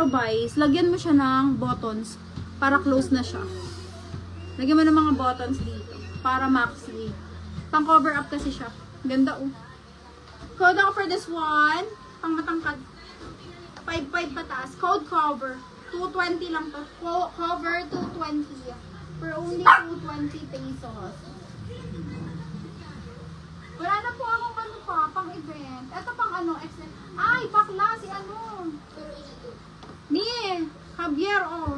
improvise, lagyan mo siya ng buttons para close na siya. Lagyan mo ng mga buttons dito para maxi. Pang cover up kasi siya. Ganda oh. Code ako for this one. Pang matangkad. 5.5 pataas. Code cover. 220 lang to. Cover 220. For only 220 pesos. Wala na po akong ano pa, pang event. Ito pang ano, XL. Ay, bakla si ano. Ni, Javier, oh.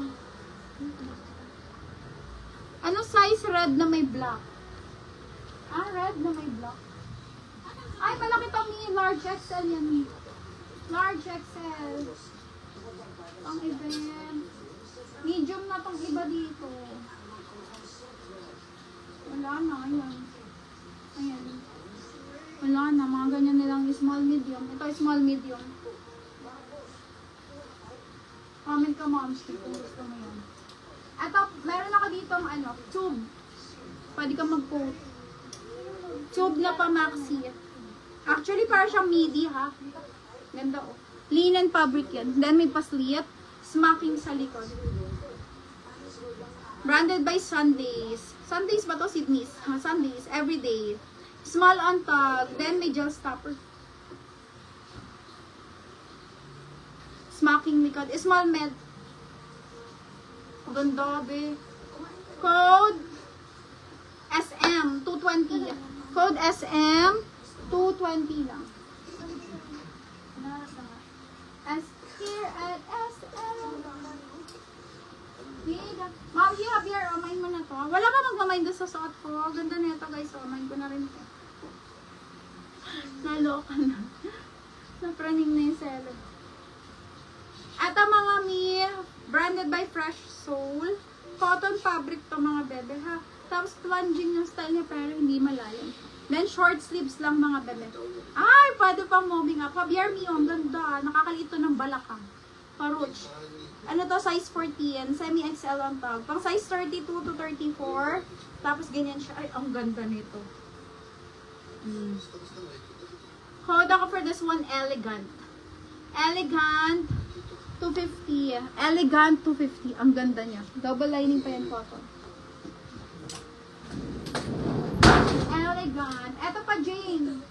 Ano size red na may black? Ah, red na may black. Ay, malaki to ni, large XL yan ni. Large XL. Pang event. Medium na tong iba dito. Wala na, ayan. Ayan. Wala na, mga ganyan nilang small, medium. Ito small, medium. Comment ka, moms, kung gusto mo yan. Ito, meron ako dito ano, tube. Pwede ka mag-coat. Tube na pa maxi. Actually, para siyang midi, ha? Ganda, oh. Linen fabric yan. Then, may paslit. Smacking sa likod. Branded by Sundays. Sundays ba to? Sydney's. Sundays. Everyday. Small on tag. Then, may gel stopper. Smacking likod. Small med. Ganda, be. Code SM 220. Code SM 220 lang. Here at SM. Ma'am, you have your mind mo na to. Wala ka magmamind doon sa suot ko. Ganda na ito guys. Mind ko na rin ito. Naloka na. Napraning na yung selo. At ang mga branded by Fresh Soul. Cotton fabric to mga bebe ha. Tapos plunging yung style niya pero hindi malalim. Then short sleeves lang mga bebe. Ay, pwede pang moving up. Javier Mio, ang ganda. Nakakalito ng balakang. Paruch. Ano to, size 14. Semi-XL ang tag. Pang size 32 to 34. Tapos ganyan siya. Ay, ang ganda nito. Code ako for this one, Elegant. Elegant 250. Elegant 250. Ang ganda niya. Double lining pa yan, cotton. Elegant. Eto pa, Jane.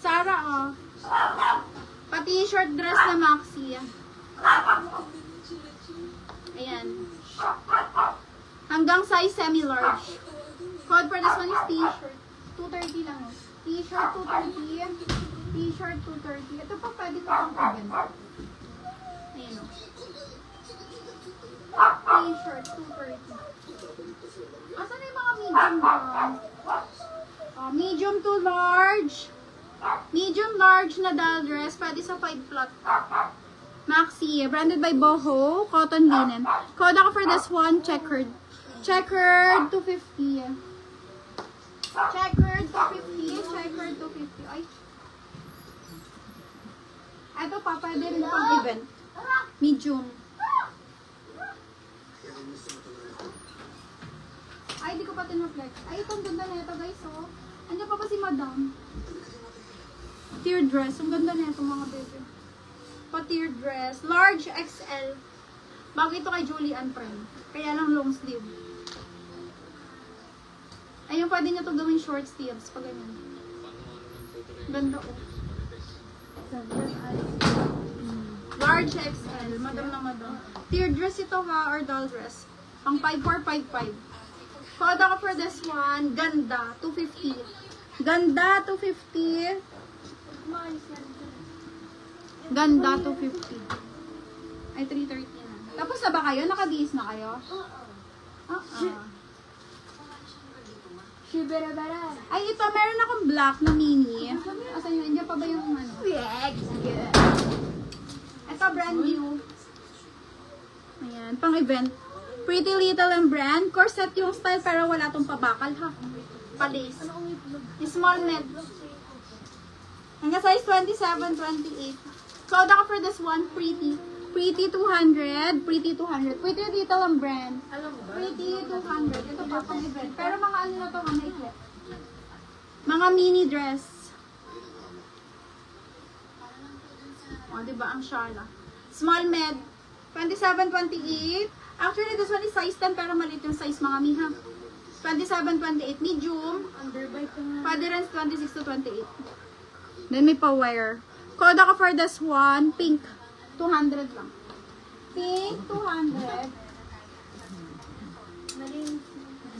Sarah, oh. Pa-t-shirt dress na maxi. Ayan. Hanggang size semi-large. Code for this one is t-shirt. 230 lang, oh. T-shirt 230. T-shirt 230. Ito pa pwede ko pang event. Ayan, oh. T-shirt 230. Asan na yung mga medium doon? Medium to large. Medium large na doll dress. Pwede sa 5 plot. Maxi. Branded by Boho. Cotton linen. Code ako for this one. Checkered. Checkered 250. Checkered 250. Checkered 250. Ay. Ito pa. Pwede rin pang event. Medium. Ay, di ko pa tinreflect. Ay, itong ganda na ito, guys, oh. Andiyan pa si Madam. Tier dress. Ang ganda na ito, mga baby. Pa-tier dress. Large XL. Bago ito kay Julian Prem. Kaya lang long sleeve. Ayun, pwede nyo ito gawing short sleeves. Pag ganyan. Ganda, oh. Large XL. Madam na Madam. Tier dress ito, ha? Or doll dress. Pang 5455. Code ako for this one. Ganda. 250. Ganda. 250. Ganda. 250. Ay, 330 na. Tapos na ba kayo? Nakabihis na kayo? Ay, ito. Meron akong black na mini. Asan yun? Andiyan pa ba yung ano? Ito, brand new. Ayan. Pang event. Pretty Little and brand. Corset yung style pero wala tong pabakal ha. Palis. Small net. Hanggang size 27, 28. Code ako for this one. Pretty. Pretty 200. Pretty 200. Pretty Little and brand. Pretty 200. Ito pa pang event. Pero mga ano na to, mga iklit. Mga mini dress. O, diba ang shala. Small med. 27, 28. Actually, this one is size 10 pero maliit yung size mga miha. 27, 28. Medium. Underbite ko nga. Pwede rin 26 to 28. Then may pa-wear. Code ako for this one. Pink. 200 lang. Pink, 200.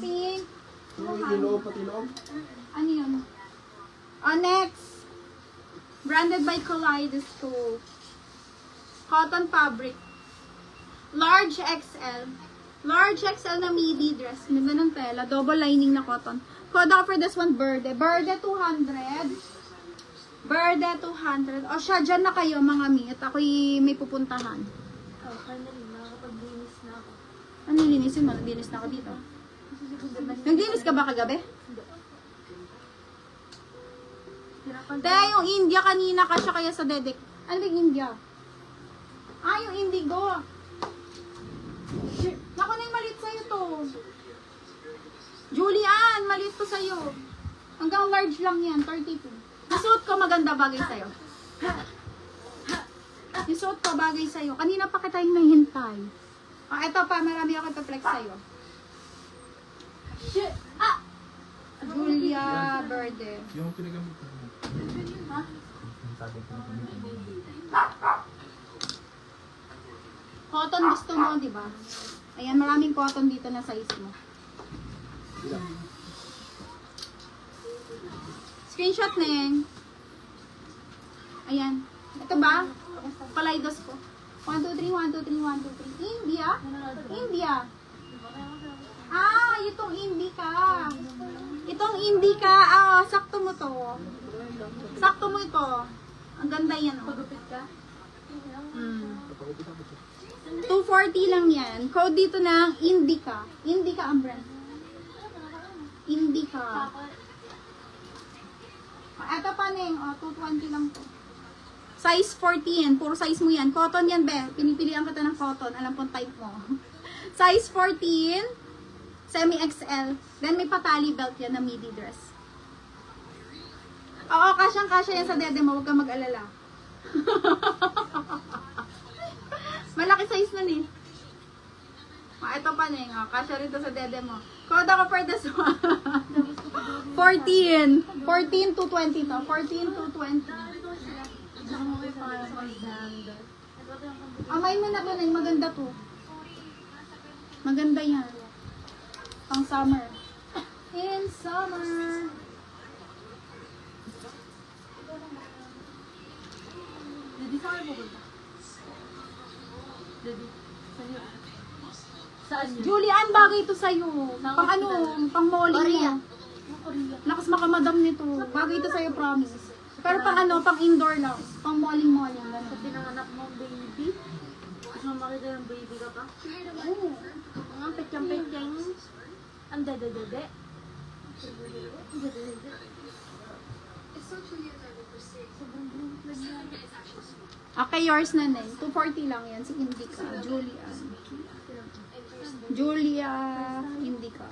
Pink, 200. Pati loob. Ano yun? Next. Branded by Kaleidoscope. Cotton fabric. Large XL. Large XL na midi dress. Ganda ng tela. Double lining na cotton. Code ako for this one, Berde. Berde 200. Berde 200. O siya, dyan na kayo mga mi. At ako'y may pupuntahan. Oh, finally, nakakapag-linis na ako. Ano nilinisin mo? Naglinis na ako dito. Naglinis ka ba kagabi? Te, yung India kanina ka siya kaya sa dedek. Ano ba yung India? Yung indigo. Naku na yung maliit sa'yo to. Julian, maliit to sa'yo. Hanggang large lang yan, 32. Nasuot ko maganda bagay sa'yo. Nasuot ko bagay sa'yo. Kanina pa kita yung nahihintay. Eto pa, marami ako ito flex sa'yo. Julia Verde. Yung pinagamit mo. Ha? Cotton gusto mo, di ba? Ayan, maraming cotton dito na size mo. Screenshot Neng. Ayan. Ito ba? Kaleidos ko. 1, 2, 3, 1, 2, 3, 1, 2, 3. India? India. Itong Indica. Itong Indica. Sakto mo to. Sakto mo ito. Ang ganda yan. Pagupit ka? 240 lang yan. Code dito ng Indica. Indica ang brand. Indica. Ito pa Neng. 220 lang to. Size 14. Puro size mo yan. Cotton yan, be. Pinipilian kita ng cotton. Alam kong type mo. Size 14. Semi-XL. Then may patali belt yan na midi dress. Oo, kasyang-kasya yan sa dede mo. Huwag kang mag-alala. Malaki size nun eh. Ito pa Neng. Kasya rin to sa dede mo. Code ako for this one. 14. 14 to 20 to. 14 to 20. Amay mo na to Neng. Maganda to. Maganda yan. Pang summer. In summer. Didi, saan kayo pupunta? Didi, sa'yo. Saan yun? Julian, bagay to sa'yo. Pang ano, pang malling mo. Korea. Lakas makamadam nito. Bagay to sa'yo, promise. Pero pang ano, pang indoor lang. Pang malling-malling. Sa pinanganak mong baby, gusto mo makita ng baby ka pa? Oo. Ang petyang-petyang. Ang dede-dede. Okay, yours na Neng. 240 lang yan. Si Indica. Julia. Julia Indica.